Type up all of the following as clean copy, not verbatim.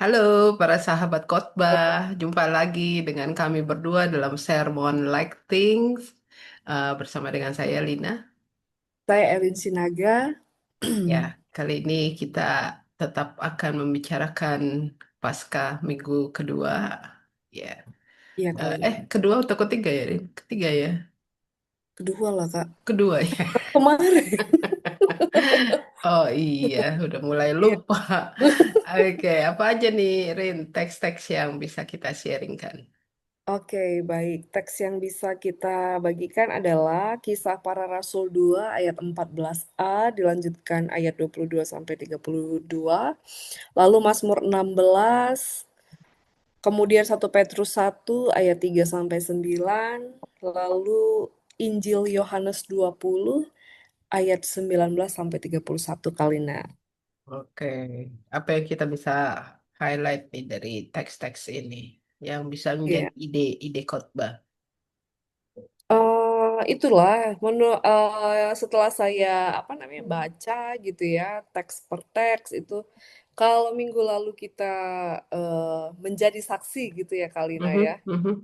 Halo para sahabat khotbah, jumpa lagi dengan kami berdua dalam Sermon Like Things bersama dengan saya Lina. Saya Elin Sinaga. Ya, kali ini kita tetap akan membicarakan Paskah minggu kedua. Ya, Iya Kak Lina. kedua atau ketiga ya, Rin? Ketiga ya, Kedua lah Kak. kedua ya. Kemarin. Oh iya, udah mulai Iya. lupa. Oke, apa aja nih, Rin, teks-teks yang bisa kita sharingkan? Oke, baik. Teks yang bisa kita bagikan adalah Kisah Para Rasul 2 ayat 14a dilanjutkan ayat 22 sampai 32. Lalu Mazmur 16, kemudian 1 Petrus 1 ayat 3 sampai 9, lalu Injil Yohanes 20 ayat 19 sampai 31 Kalina. Oke, apa yang kita bisa highlight nih dari teks-teks ini yang bisa menjadi Iya. ide-ide khotbah? Itulah setelah saya baca gitu ya teks per teks itu, kalau minggu lalu kita menjadi saksi gitu ya Kalina ya. Mhm, mhm.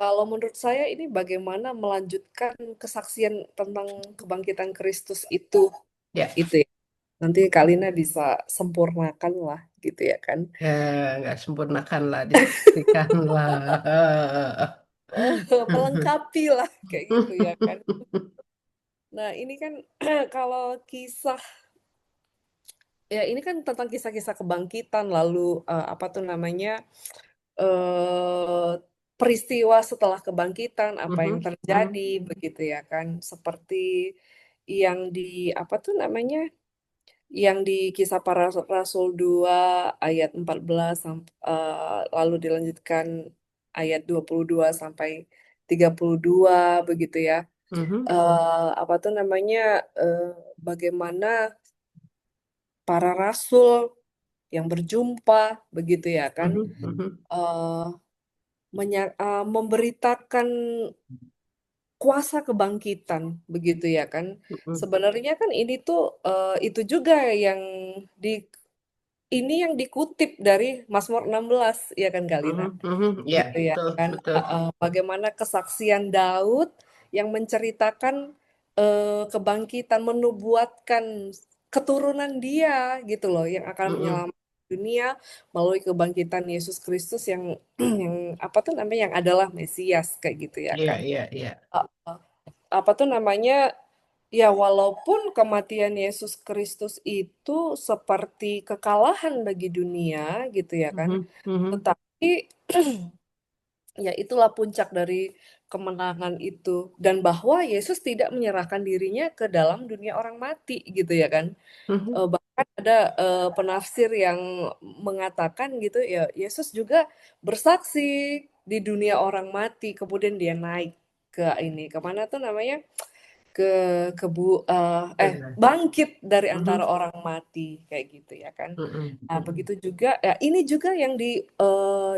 Kalau menurut saya ini bagaimana melanjutkan kesaksian tentang kebangkitan Kristus Ya, itu ya. Nanti Kalina bisa sempurnakan lah gitu ya kan. ya nggak sempurnakan lah, disaksikan lah. Melengkapi lah kayak gitu ya kan. Nah, ini kan kalau kisah ya ini kan tentang kisah-kisah kebangkitan lalu apa tuh namanya eh peristiwa setelah kebangkitan apa yang Mhm, mhm, terjadi begitu ya kan seperti yang di apa tuh namanya yang di Kisah Para Rasul 2 ayat 14 lalu dilanjutkan ayat 22 sampai 32 begitu ya. mhm, Apa tuh namanya bagaimana para rasul yang berjumpa begitu ya kan mhm, mhm, eh memberitakan kuasa kebangkitan begitu ya kan. mhm, Sebenarnya kan ini tuh itu juga yang di ini yang dikutip dari Mazmur 16 ya kan Galina mhm, mhm. Ya, gitu ya betul, kan. betul. Bagaimana kesaksian Daud yang menceritakan kebangkitan menubuatkan keturunan dia gitu loh yang akan Mhm. menyelamatkan dunia melalui kebangkitan Yesus Kristus yang yang apa tuh namanya yang adalah Mesias kayak gitu ya Iya, kan. iya, iya. Uh, uh, Apa tuh namanya ya walaupun kematian Yesus Kristus itu seperti kekalahan bagi dunia gitu ya kan, Mhm, mhm, tetapi ya itulah puncak dari kemenangan itu dan bahwa Yesus tidak menyerahkan dirinya ke dalam dunia orang mati gitu ya kan. mhm, Bahkan ada penafsir yang mengatakan gitu ya Yesus juga bersaksi di dunia orang mati kemudian dia naik ke ini kemana tuh namanya ke benar. bangkit dari antara Mhm, orang mati kayak gitu ya kan. mhm, Nah, mhm, begitu juga ya ini juga yang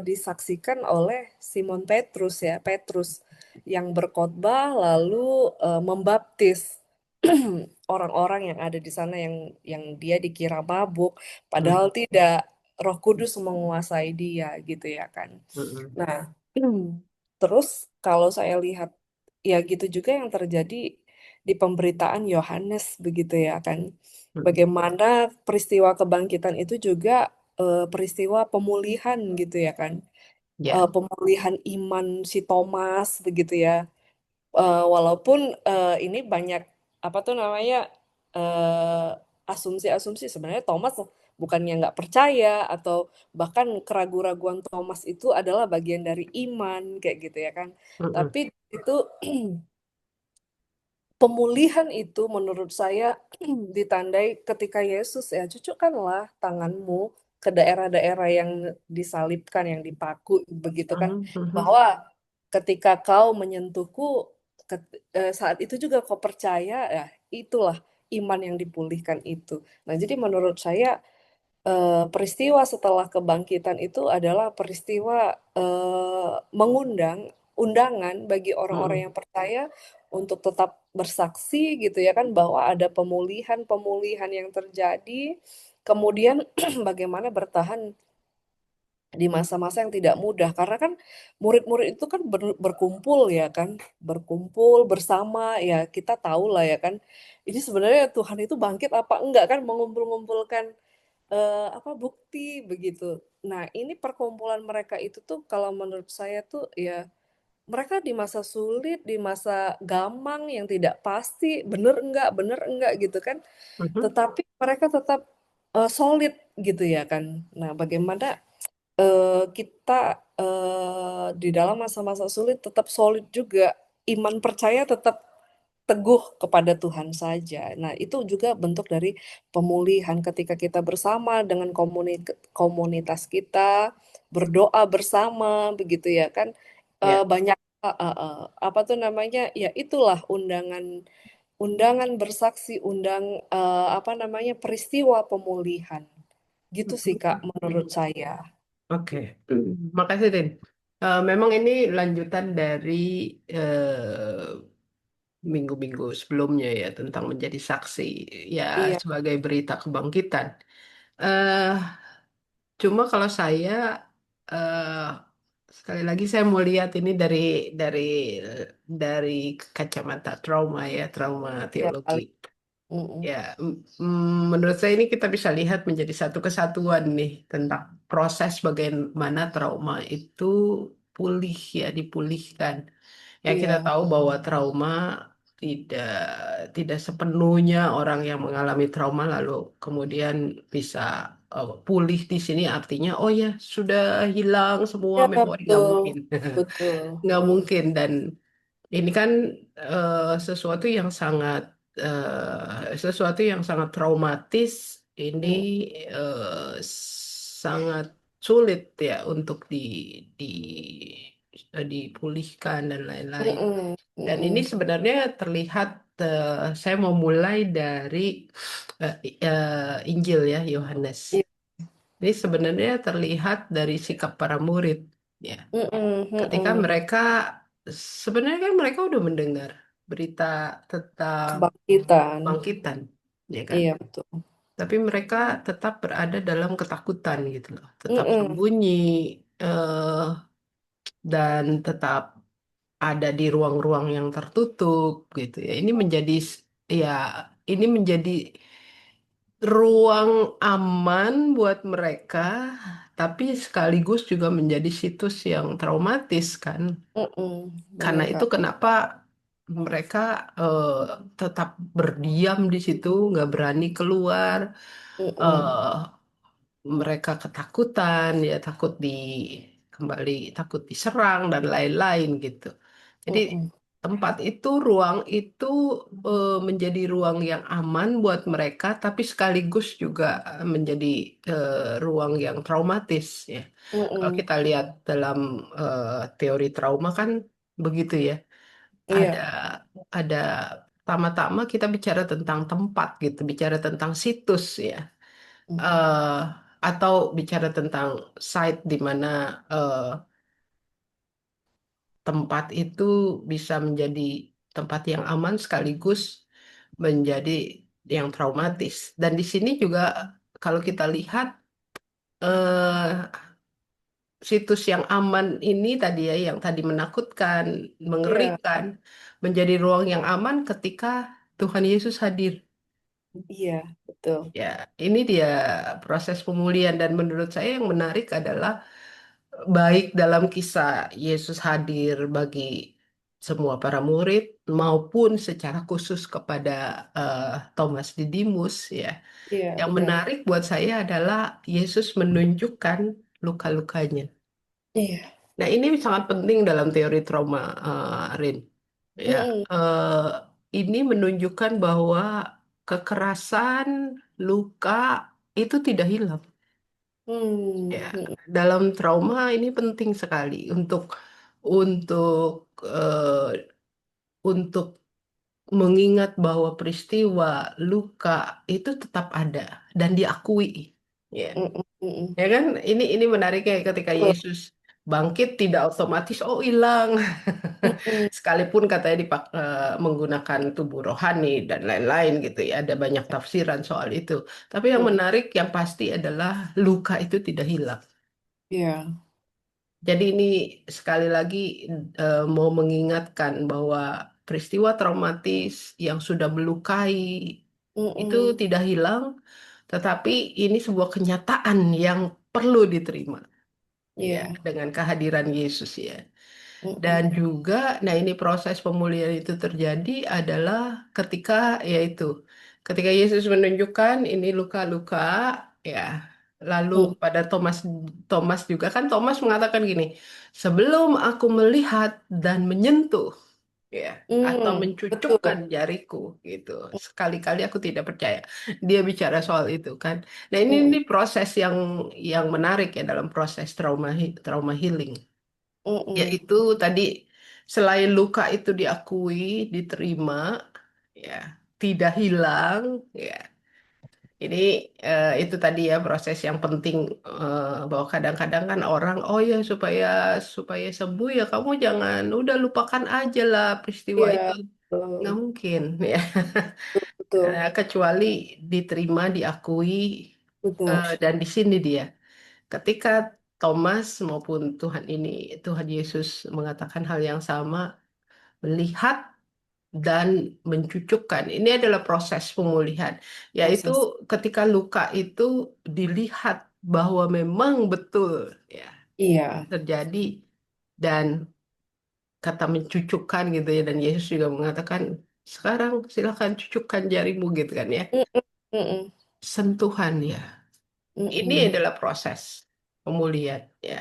disaksikan oleh Simon Petrus ya, Petrus yang berkhotbah lalu membaptis orang-orang yang ada di sana yang dia dikira mabuk padahal mhm, tidak. Roh Kudus menguasai dia gitu ya kan. mhm, Nah, terus kalau saya lihat ya gitu juga yang terjadi di pemberitaan Yohanes begitu ya kan. mhm. Bagaimana peristiwa kebangkitan itu juga peristiwa pemulihan gitu ya kan. Ya. Pemulihan iman si Thomas begitu ya. Walaupun ini banyak apa tuh namanya eh, asumsi-asumsi sebenarnya Thomas bukannya nggak percaya atau bahkan keraguan-raguan Thomas itu adalah bagian dari iman kayak gitu ya kan. Mhm, Tapi itu pemulihan itu menurut saya ditandai ketika Yesus ya cucukkanlah tanganmu ke daerah-daerah yang disalibkan, yang dipaku begitu kan, mhm, mhm, bahwa ketika kau menyentuhku saat itu juga kau percaya ya itulah iman yang dipulihkan itu. Nah, jadi menurut saya peristiwa setelah kebangkitan itu adalah peristiwa mengundang undangan bagi orang-orang mhm, yang percaya untuk tetap bersaksi gitu ya kan bahwa ada pemulihan-pemulihan yang terjadi, kemudian bagaimana bertahan di masa-masa yang tidak mudah karena kan murid-murid itu kan berkumpul ya kan, berkumpul bersama ya kita tahu lah ya kan. Ini sebenarnya Tuhan itu bangkit apa enggak kan mengumpul-ngumpulkan apa bukti begitu. Nah, ini perkumpulan mereka itu tuh kalau menurut saya tuh ya mereka di masa sulit, di masa gamang yang tidak pasti, bener enggak gitu kan. Mhm. Tetapi mereka tetap solid gitu ya kan. Nah, bagaimana kita di dalam masa-masa sulit tetap solid juga, iman percaya tetap teguh kepada Tuhan saja. Nah, itu juga bentuk dari pemulihan ketika kita bersama dengan komunitas kita, berdoa bersama, begitu ya kan. Ya. Banyak apa tuh namanya? Ya itulah undangan undangan bersaksi, apa namanya? Peristiwa pemulihan. Gitu sih Kak menurut saya. Oke. Makasih, Din. Memang ini lanjutan dari minggu-minggu sebelumnya ya tentang menjadi saksi ya Iya, sebagai berita kebangkitan. eh Cuma kalau saya eh sekali lagi saya mau lihat ini dari dari kacamata trauma ya, trauma iya teologi. kali. Mm-mm. Ya, menurut saya ini kita bisa lihat menjadi satu kesatuan nih tentang proses bagaimana trauma itu pulih ya, dipulihkan. Ya, kita Iya, tahu bahwa trauma tidak tidak sepenuhnya orang yang mengalami trauma lalu kemudian bisa pulih di sini artinya oh ya sudah hilang semua iya memori nggak betul, mungkin. betul. Nggak Mm-mm. mungkin dan ini kan sesuatu yang sangat sesuatu yang sangat traumatis. Ini Mm, sangat sulit ya untuk di dipulihkan dan lain-lain. mm-mm, Dan ini mm-mm. sebenarnya terlihat saya mau mulai dari Injil ya Yohanes. Iya, Ini sebenarnya terlihat dari sikap para murid ya. mm-mm, Ketika mm-mm. mereka sebenarnya kan mereka udah mendengar berita tentang Kebangkitan. bangkitan, ya kan? Iya betul. Tapi mereka tetap berada dalam ketakutan gitu loh, tetap Mm-mm, sembunyi eh, dan tetap ada di ruang-ruang yang tertutup gitu ya. Ya ini menjadi ruang aman buat mereka, tapi sekaligus juga menjadi situs yang traumatis kan. mm-mm. Karena Bener itu Kak. kenapa mereka eh, tetap berdiam di situ, nggak berani keluar. Mm-mm, eh Mereka ketakutan, ya kembali takut diserang dan lain-lain gitu. Jadi mm-mm, tempat itu, ruang itu menjadi ruang yang aman buat mereka, tapi sekaligus juga menjadi ruang yang traumatis ya. Kalau mm-mm. kita lihat dalam teori trauma kan begitu ya. Ada Iya. ada pertama-tama kita bicara tentang tempat gitu, bicara tentang situs ya. Mm, eh atau bicara tentang site di mana eh, tempat itu bisa menjadi tempat yang aman sekaligus menjadi yang traumatis. Dan di sini juga kalau kita lihat eh, situs yang aman ini tadi ya, yang tadi menakutkan, Iya, mengerikan, menjadi ruang yang aman ketika Tuhan Yesus hadir. iya, betul. Ya, ini dia proses pemulihan dan menurut saya yang menarik adalah baik dalam kisah Yesus hadir bagi semua para murid maupun secara khusus kepada eh, Thomas Didimus ya. Iya, Yang benar. menarik buat saya adalah Yesus menunjukkan luka-lukanya. Iya. Nah, ini sangat penting dalam teori trauma, Rin. Ya, Mm-mm, eh, ini menunjukkan bahwa kekerasan, luka itu tidak hilang. mm, Ya, mm, dalam trauma ini penting sekali untuk untuk mengingat bahwa peristiwa luka itu tetap ada dan diakui. Ya, mm, mm, ya kan? Ini menariknya ketika betul. Yesus bangkit tidak otomatis oh hilang. Mm-mm, Sekalipun katanya menggunakan tubuh rohani dan lain-lain gitu ya, ada banyak tafsiran soal itu. Tapi yang mm, menarik, yang pasti adalah luka itu tidak hilang. Iya. Jadi ini sekali lagi mau mengingatkan bahwa peristiwa traumatis yang sudah melukai itu Mm-mm. tidak hilang, tetapi ini sebuah kenyataan yang perlu diterima ya Iya. dengan kehadiran Yesus ya. Dan Mm-mm. juga, nah ini proses pemulihan itu terjadi adalah ketika yaitu ketika Yesus menunjukkan ini luka-luka ya. Lalu Mm. pada Thomas Thomas juga kan Thomas mengatakan gini, sebelum aku melihat dan menyentuh ya atau mencucukkan Betul. jariku gitu. Sekali-kali aku tidak percaya. Dia bicara soal itu kan. Nah, ini Mm-mm. proses yang menarik ya dalam proses trauma healing. Mm-mm. Yaitu tadi selain luka itu diakui, diterima, ya, tidak hilang, ya. Ini itu tadi ya proses yang penting bahwa kadang-kadang kan orang, oh ya supaya supaya sembuh ya kamu jangan udah lupakan aja lah peristiwa itu. Iya. Nggak Betul. mungkin ya. Betul. Kecuali diterima, diakui, Benar. dan di sini dia. Ketika Thomas maupun Tuhan Yesus mengatakan hal yang sama, melihat dan mencucukkan. Ini adalah proses pemulihan, yaitu Proses. ketika luka itu dilihat bahwa memang betul ya Iya. terjadi dan kata mencucukkan gitu ya dan Yesus juga mengatakan sekarang silakan cucukkan jarimu gitu kan ya. Mm-mm. Mm-mm. Sentuhan ya. Ini Mm-mm. adalah proses pemulihan ya.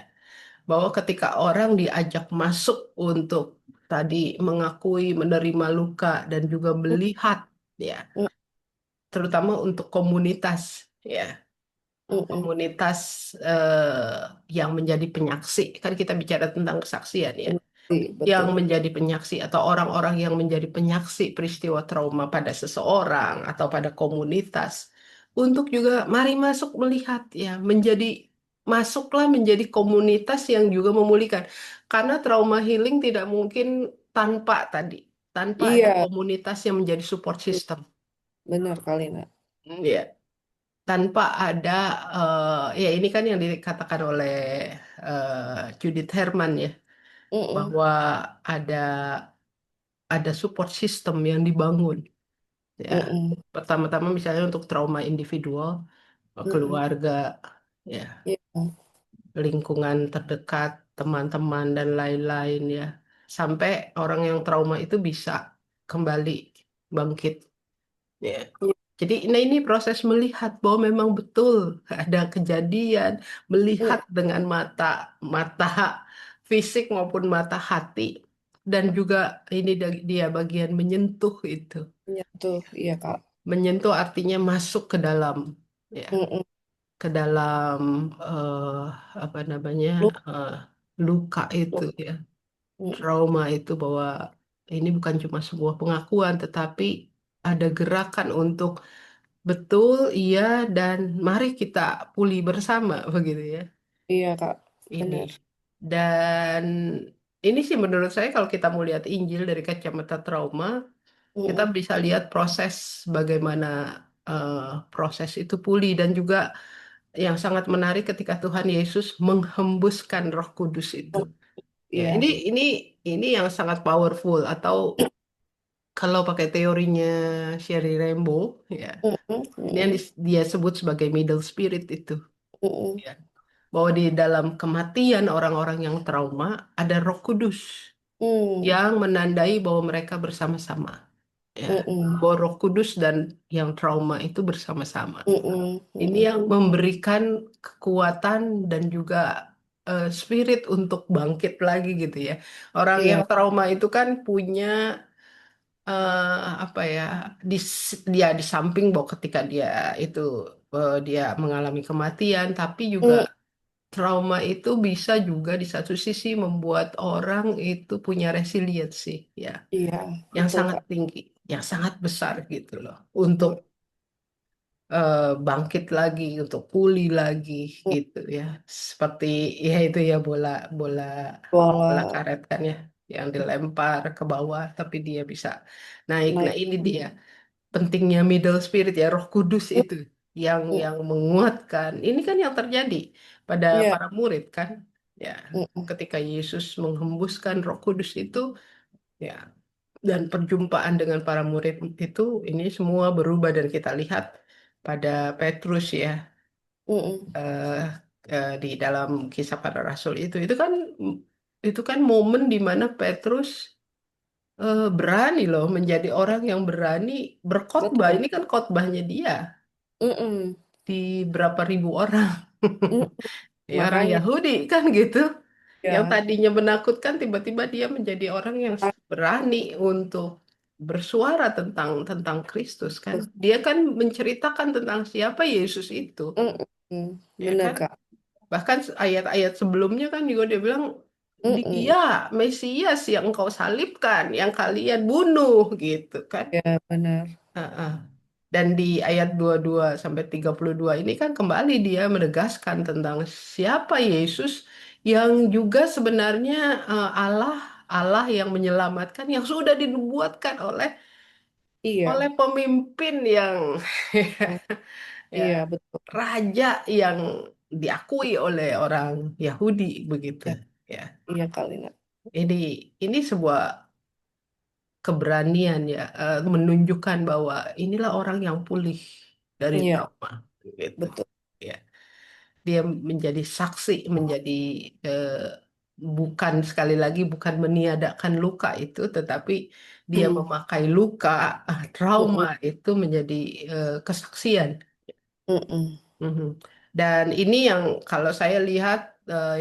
Bahwa ketika orang diajak masuk untuk tadi mengakui menerima luka dan juga melihat ya terutama untuk komunitas ya Mm-mm. komunitas yang menjadi penyaksi kan kita bicara tentang kesaksian ya yang Betul. menjadi penyaksi atau orang-orang yang menjadi penyaksi peristiwa trauma pada seseorang atau pada komunitas untuk juga mari masuk melihat ya menjadi masuklah menjadi komunitas yang juga memulihkan karena trauma healing tidak mungkin tanpa tadi tanpa ada Iya. komunitas yang menjadi support system. Benar kali, Nak. Ya, tanpa ada ya ini kan yang dikatakan oleh Judith Herman ya Mm-mm. bahwa ada support system yang dibangun ya Mm-mm. pertama-tama misalnya untuk trauma individual Mm-mm. keluarga ya Iya. lingkungan terdekat teman-teman dan lain-lain ya sampai orang yang trauma itu bisa kembali bangkit ya. Iya. Jadi nah ini proses melihat bahwa memang betul ada kejadian, melihat Mm. dengan mata mata fisik maupun mata hati dan juga ini dia bagian menyentuh itu. Menyentuh. Iya, Kak. Menyentuh artinya masuk ke dalam ya, Mm-mm. ke dalam apa namanya Lu. eh, luka itu Lu. ya, Mm. trauma itu bahwa ini bukan cuma sebuah pengakuan tetapi ada gerakan untuk betul, iya, dan mari kita pulih bersama, begitu ya. Iya, Kak. Ini. Benar. Dan ini sih menurut saya kalau kita mau lihat Injil dari kacamata trauma, kita Mm-mm. bisa lihat proses bagaimana eh, proses itu pulih dan juga yang sangat menarik ketika Tuhan Yesus menghembuskan Roh Kudus itu. Ya, Iya. ini yang sangat powerful atau kalau pakai teorinya Sherry Rainbow, ya, Mm-mm. ini yang Mm-mm. dia sebut sebagai middle spirit itu. Mm-mm. Ya. Bahwa di dalam kematian orang-orang yang trauma ada Roh Kudus Mm. yang menandai bahwa mereka bersama-sama. Ya. Mm-mm. Bahwa Roh Kudus dan yang trauma itu bersama-sama. Mm-mm. Ini Mm-mm. yang memberikan kekuatan dan juga spirit untuk bangkit lagi gitu ya. Orang yang Iya. trauma itu kan punya apa ya dia di samping bahwa ketika dia itu dia mengalami kematian, tapi juga Mm. trauma itu bisa juga di satu sisi membuat orang itu punya resiliensi ya, Iya. yang Betul, sangat Kak. tinggi, yang sangat besar gitu loh, untuk Mm. bangkit lagi, untuk pulih lagi Mm. gitu ya. Seperti ya itu ya bola bola bola Bola karet kan ya, yang dilempar ke bawah tapi dia bisa naik. Nah naik. ini dia pentingnya middle spirit ya, Roh Kudus Mm. itu. mm, yang menguatkan. Ini kan yang terjadi pada iya, para murid kan. Ya, mm, ketika Yesus menghembuskan Roh Kudus itu, ya, dan perjumpaan dengan para murid itu, ini semua berubah dan kita lihat pada Petrus ya, mm, eh, di dalam kisah para rasul itu kan momen di mana Petrus berani loh menjadi orang yang berani berkhotbah. betul, Ini kan khotbahnya dia mm, di berapa ribu orang. mm, Ya, orang makanya Yahudi kan gitu. Yang ya, tadinya menakutkan tiba-tiba dia menjadi orang yang ah, berani untuk bersuara tentang tentang Kristus kan. terus, Dia kan menceritakan tentang siapa Yesus itu, ya bener kan? Kak, Bahkan ayat-ayat sebelumnya kan juga dia bilang mm, dia Mesias yang engkau salibkan, yang kalian bunuh gitu kan. ya benar, Heeh. Dan di ayat 22 sampai 32 ini kan kembali dia menegaskan tentang siapa Yesus yang juga sebenarnya Allah Allah yang menyelamatkan yang sudah dinubuatkan oleh iya, pemimpin yang mm, ya iya betul, raja yang diakui oleh orang Yahudi begitu ya, ya. iya Kak Lina, Ini sebuah keberanian ya, menunjukkan bahwa inilah orang yang pulih dari iya trauma gitu betul, ya. Dia menjadi saksi, menjadi eh, bukan, sekali lagi bukan meniadakan luka itu, tetapi dia mm, memakai luka, trauma mm, itu menjadi kesaksian. mm, Mhm. Dan ini yang kalau saya lihat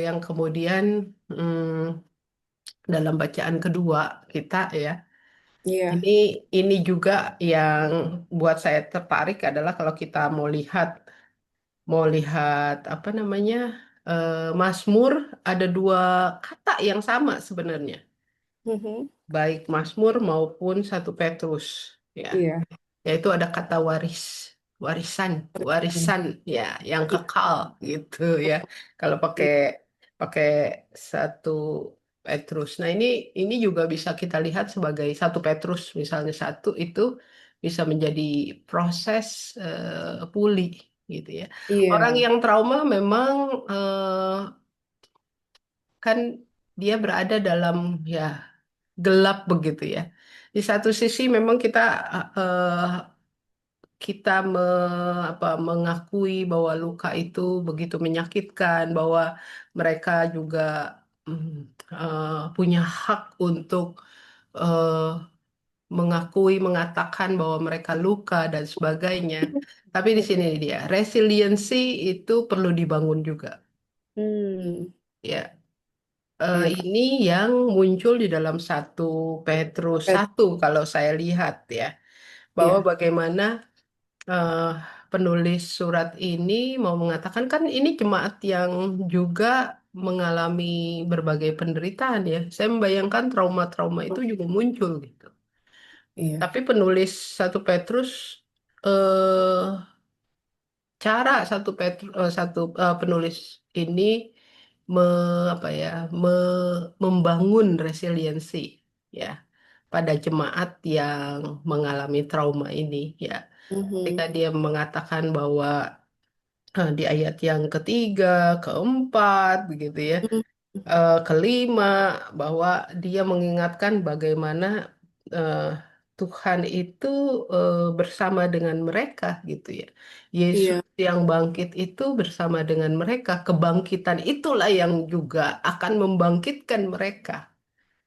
yang kemudian dalam bacaan kedua kita ya. iya, Ini juga yang buat saya tertarik adalah kalau kita mau lihat apa namanya Mazmur, ada dua kata yang sama sebenarnya, mhm, baik Mazmur maupun satu Petrus ya, iya, yaitu ada kata warisan, mm, warisan ya, yang iya, kekal gitu ya. Kalau pakai iya, pakai satu Petrus. Nah, ini juga bisa kita lihat sebagai satu Petrus misalnya satu itu bisa menjadi proses pulih gitu ya. Orang iya, yang trauma memang kan dia berada dalam ya gelap begitu ya. Di satu sisi memang eh, kita mengakui bahwa luka itu begitu menyakitkan, bahwa mereka juga mm, punya hak untuk eh, mengakui, mengatakan bahwa mereka luka dan sebagainya. Tapi di sini mm, dia, resiliensi itu perlu dibangun juga. mm, Ya, iya Kak, ini yang muncul di dalam satu Petrus Pet, 1 kalau saya lihat ya, bahwa iya, bagaimana eh, penulis surat ini mau mengatakan kan ini jemaat yang juga mengalami berbagai penderitaan ya. Saya membayangkan trauma-trauma itu juga muncul gitu. iya, Tapi penulis satu Petrus eh cara penulis ini me, apa ya membangun resiliensi ya pada jemaat yang mengalami trauma ini ya. Ketika mhm, dia mengatakan bahwa di ayat yang ketiga, keempat, begitu ya, mhm, kelima, bahwa dia mengingatkan bagaimana eh, Tuhan itu bersama dengan mereka, gitu ya. Yesus iya, yang bangkit itu bersama dengan mereka. Kebangkitan itulah yang juga akan membangkitkan mereka.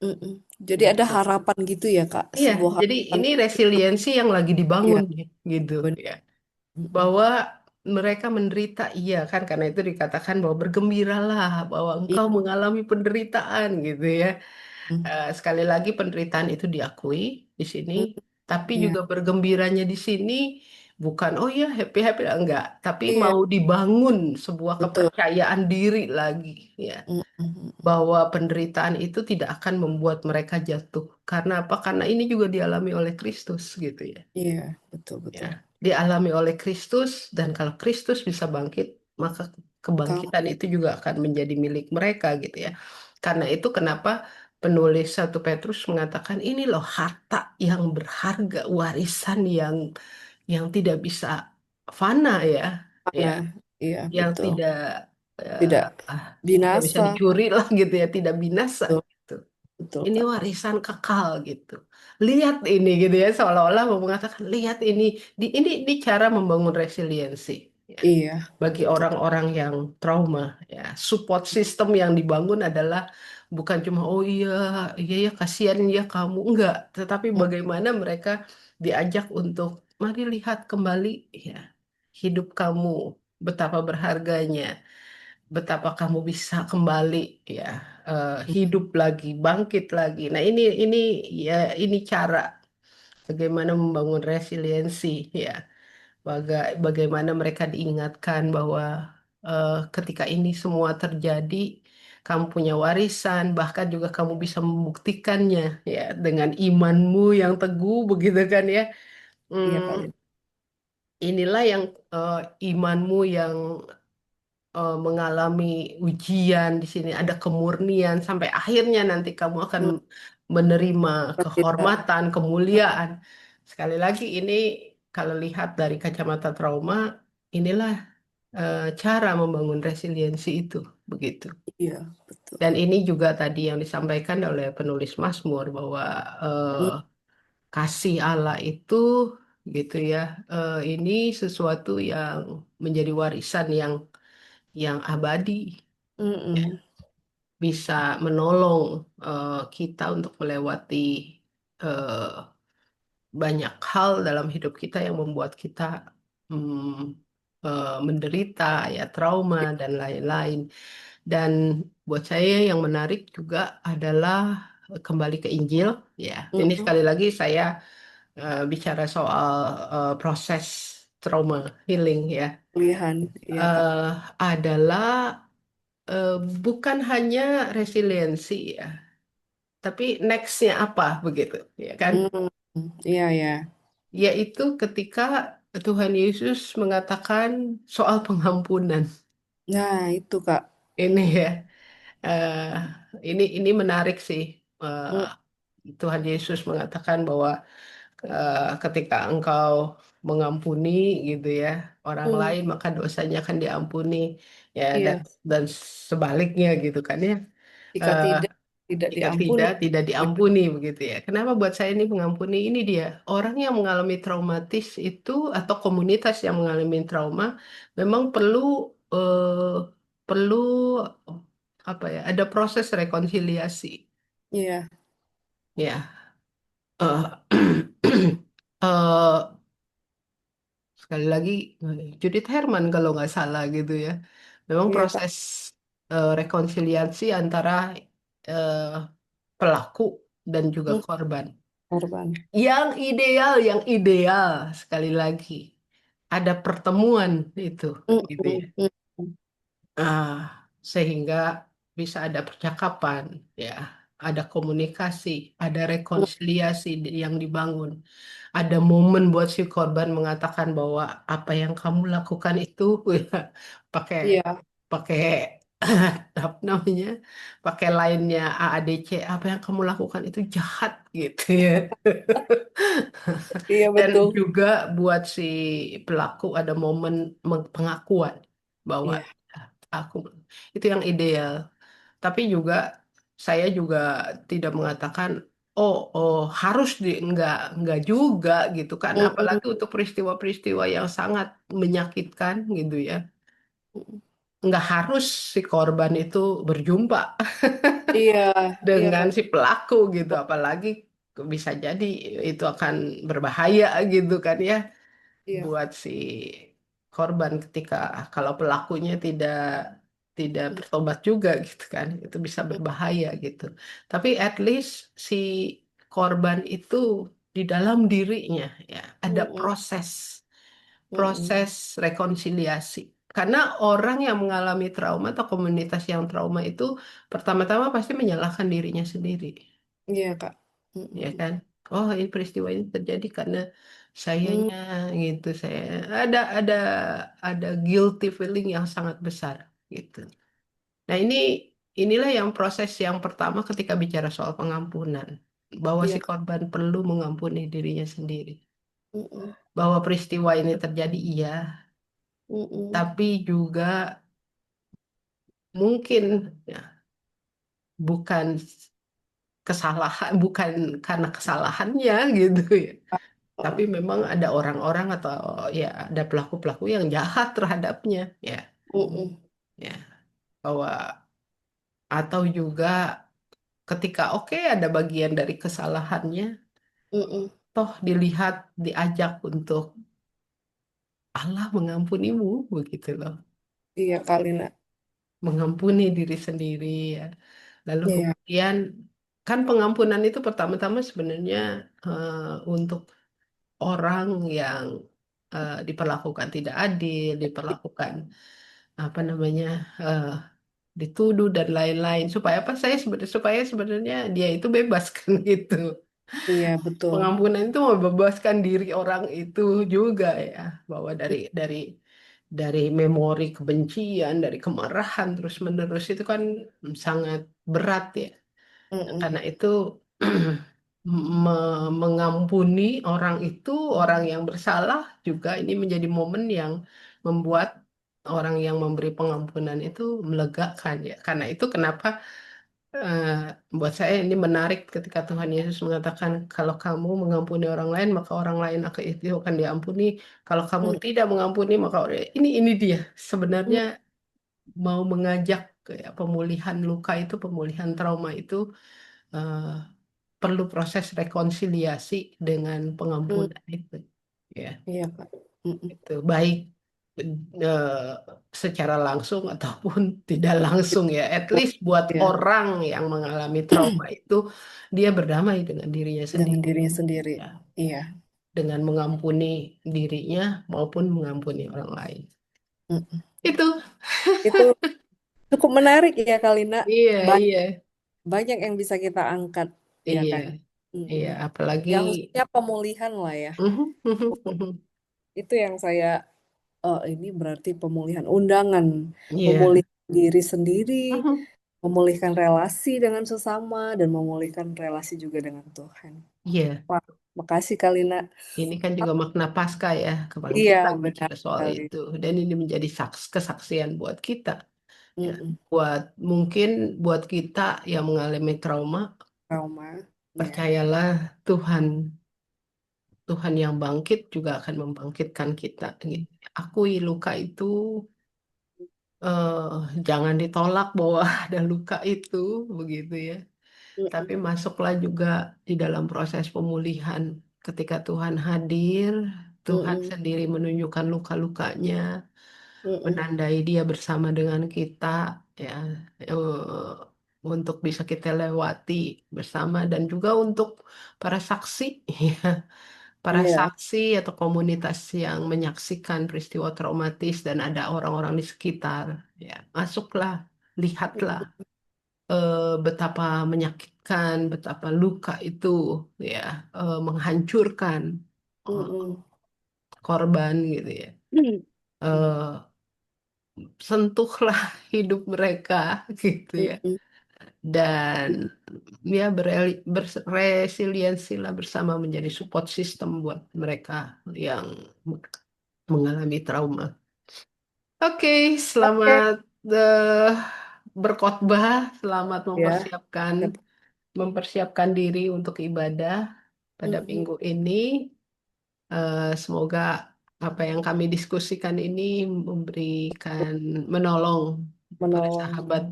mhm. Jadi ada Gitu. harapan gitu ya Kak, Iya, sebuah jadi harapan ini itu, resiliensi yang lagi iya, dibangun, gitu bener, ya. mhm, Bahwa mereka menderita, iya kan, karena itu dikatakan bahwa bergembiralah bahwa engkau iya, mengalami penderitaan gitu ya. mhm, Sekali lagi penderitaan itu diakui di sini, mhm, tapi iya, juga bergembiranya di sini bukan oh ya happy happy enggak, tapi iya, mau dibangun sebuah betul, kepercayaan diri lagi ya, mhm, mhm, bahwa penderitaan itu tidak akan membuat mereka jatuh. Karena apa? Karena ini juga dialami oleh Kristus gitu ya. iya, betul Ya, betul. dialami oleh Kristus, dan kalau Kristus bisa bangkit, maka kebangkitan Kamu itu juga akan menjadi milik mereka gitu ya. Karena itu kenapa penulis satu Petrus mengatakan ini loh harta yang berharga, warisan yang tidak bisa. fana ya, ya, Mana? Iya, yang betul. tidak Tidak ah, tidak bisa binasa. dicuri lah gitu ya, tidak binasa Betul, gitu. betul, Ini Kak. warisan kekal gitu. Lihat ini gitu ya, seolah-olah mau mengatakan lihat ini, ini cara membangun resiliensi. Ya. Iya, Bagi betul. orang-orang yang trauma, ya support system yang dibangun adalah bukan cuma oh iya iya ya kasihan ya kamu enggak, tetapi Mm, bagaimana mereka diajak untuk mari lihat kembali ya hidup kamu betapa berharganya, betapa kamu bisa kembali ya hidup lagi, bangkit lagi. Nah ini ya ini cara bagaimana membangun resiliensi ya. Bagaimana mereka diingatkan bahwa ketika ini semua terjadi, kamu punya warisan, bahkan juga kamu bisa membuktikannya ya dengan imanmu yang teguh, begitu kan ya. Iya, Kak. Hmm, inilah yang eh, imanmu yang mengalami ujian di sini, ada kemurnian sampai akhirnya nanti kamu akan Mm, menerima Tidak. kehormatan, kemuliaan. Sekali lagi ini kalau lihat dari kacamata trauma, inilah cara membangun resiliensi itu begitu. Iya, betul. Dan ini juga tadi yang disampaikan oleh penulis Mazmur bahwa Mm, kasih Allah itu gitu ya, ini sesuatu yang menjadi warisan yang abadi, ya. mm-mm. Bisa menolong kita untuk melewati eh, banyak hal dalam hidup kita yang membuat kita menderita ya trauma dan lain-lain. Dan buat saya yang menarik juga adalah kembali ke Injil ya. Ini Mm-mm. sekali lagi saya bicara soal proses trauma healing ya. Pilihan, iya, Kak. eh adalah eh, bukan hanya resiliensi ya, tapi nextnya apa begitu ya kan? Mm, iya, ya. Yaitu ketika Tuhan Yesus mengatakan soal pengampunan. Nah, itu, Kak. Ini ya, eh, ini menarik sih. Mm, Tuhan Yesus mengatakan bahwa ketika engkau mengampuni gitu ya orang mm. lain maka dosanya akan diampuni ya Iya, dan sebaliknya gitu kan ya. jika Eh, tidak, tidak Jika diampuni. tidak, tidak diampuni begitu ya. Kenapa buat saya ini mengampuni? Ini dia. Orang yang mengalami traumatis itu atau komunitas yang mengalami trauma memang perlu apa ya? Ada proses rekonsiliasi. Iya, Ya. Eh, eh, sekali lagi Judith Herman kalau nggak salah gitu ya. Memang iya, Kak. proses rekonsiliasi antara eh, pelaku dan juga Mm, korban. Korban. Yang ideal sekali lagi ada pertemuan itu, gitu ya. Mm-mm, mm-mm, Ah, sehingga bisa ada percakapan, ya, ada komunikasi, ada mm. rekonsiliasi yang dibangun, ada momen buat si korban mengatakan bahwa apa yang kamu lakukan itu, ya, pakai Iya, pakai apa namanya, pakai lainnya AADC, apa yang kamu lakukan itu jahat gitu ya. iya, Dan betul. juga buat si pelaku ada momen pengakuan bahwa Iya. "Ah, aku itu yang ideal." Tapi juga saya juga tidak mengatakan oh harus enggak juga gitu kan. Mm-mm, Apalagi untuk peristiwa-peristiwa yang sangat menyakitkan gitu ya. mm-mm. Nggak harus si korban itu berjumpa Iya, iya, dengan Kak. si pelaku gitu. Apalagi bisa jadi itu akan berbahaya gitu kan ya Iya. buat si korban ketika kalau pelakunya tidak tidak Mm, bertobat juga gitu kan itu bisa mm, berbahaya gitu tapi at least si korban itu di dalam dirinya ya ada mm-mm, proses mm-mm. proses rekonsiliasi karena orang yang mengalami trauma atau komunitas yang trauma itu pertama-tama pasti menyalahkan dirinya sendiri Iya, Kak. ya Mm-mm. kan oh ini peristiwa ini terjadi karena Mm, sayanya gitu saya ada ada guilty feeling yang sangat besar gitu nah inilah yang proses yang pertama ketika bicara soal pengampunan bahwa si Iya, Kak. korban perlu mengampuni dirinya sendiri Mm-mm. bahwa peristiwa ini terjadi iya, Mm-mm. tapi juga mungkin ya, bukan kesalahan, bukan karena kesalahannya gitu ya. Tapi Uh, memang ada orang-orang atau ya ada pelaku-pelaku yang jahat terhadapnya ya, mm-mm. ya bahwa atau juga ketika oke ada bagian dari kesalahannya, Mm-mm. toh dilihat diajak untuk Allah mengampunimu begitu loh, Iya kali nak. mengampuni diri sendiri ya. Lalu Iya. kemudian kan pengampunan itu pertama-tama sebenarnya eh, untuk orang yang diperlakukan tidak adil, diperlakukan apa namanya eh, dituduh dan lain-lain supaya apa saya sebenarnya supaya sebenarnya dia itu bebas kan gitu. Iya betul. Pengampunan itu membebaskan diri orang itu juga ya, bahwa dari memori kebencian, dari kemarahan terus-menerus itu kan sangat berat ya. Mm-mm. Karena itu mengampuni orang itu, orang yang bersalah juga ini menjadi momen yang membuat orang yang memberi pengampunan itu melegakan ya. Karena itu kenapa eh, buat saya ini menarik ketika Tuhan Yesus mengatakan kalau kamu mengampuni orang lain maka orang lain itu akan diampuni. Kalau kamu Mm-mm. tidak mengampuni maka ini dia sebenarnya mau mengajak ya, pemulihan luka itu, pemulihan trauma itu eh, perlu proses rekonsiliasi dengan Mm-mm. pengampunan itu. Ya, Iya kak. Mm-mm. itu baik eh, secara langsung ataupun tidak langsung ya. At least buat Iya. orang yang mengalami trauma itu dia berdamai dengan dirinya Dengan sendiri. dirinya sendiri. Ya, Iya. dengan mengampuni dirinya maupun mengampuni orang lain. Mm-mm. Itu, Itu cukup menarik ya Kalina. iya, Ba- iya, Banyak yang bisa kita angkat, ya iya, kan? iya. Mm-mm. Apalagi, Ya khususnya pemulihan lah ya. mhm, mhm, mhm. Itu yang saya, ini berarti pemulihan undangan, Iya, memulihkan diri sendiri, mhm, memulihkan relasi dengan sesama, dan memulihkan relasi juga dengan Tuhan. iya. Wah, makasih Kalina. Ini kan juga makna Paskah ya, Iya, kebangkitan benar bicara soal sekali. itu. Dan ini menjadi kesaksian buat kita. Ya. Mm-mm. Mungkin buat kita yang mengalami trauma, Trauma. Ya. percayalah Tuhan, Tuhan yang bangkit juga akan membangkitkan kita. Gitu. Akui luka itu, eh, jangan ditolak bahwa ada luka itu, begitu ya. Tapi Mm-mm. masuklah juga di dalam proses pemulihan. Ketika Tuhan hadir, Tuhan Mm-mm. sendiri menunjukkan luka-lukanya, Mm-mm. menandai dia bersama dengan kita, ya, untuk bisa kita lewati bersama dan juga untuk para saksi, ya, para Iya. saksi atau komunitas yang menyaksikan peristiwa traumatis dan ada orang-orang di sekitar, ya, masuklah, lihatlah betapa menyakitkan, betapa luka itu ya menghancurkan eh, Mm-mm. korban gitu ya. Mm. Eh, Sentuhlah hidup mereka gitu ya. Mm-mm. Dan ya beresiliensilah bersama menjadi support system buat mereka yang mengalami trauma. Oke, Oke. selamat berkhotbah, selamat Ya. Yap. mempersiapkan diri untuk ibadah pada Mm-mm. minggu ini. Semoga apa yang kami diskusikan ini memberikan, menolong para Menolong. sahabat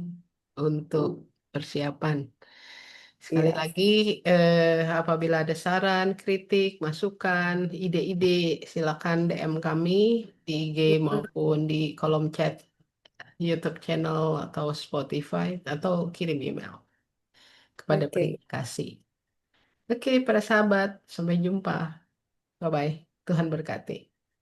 untuk persiapan. Sekali Iya. lagi, apabila ada saran, kritik, masukan, ide-ide, silakan DM kami di IG Mm-mm. maupun di kolom chat YouTube channel atau Spotify atau kirim email kepada Oke. Peringkat Kasih. Oke, para sahabat, sampai jumpa. Bye-bye. Tuhan berkati.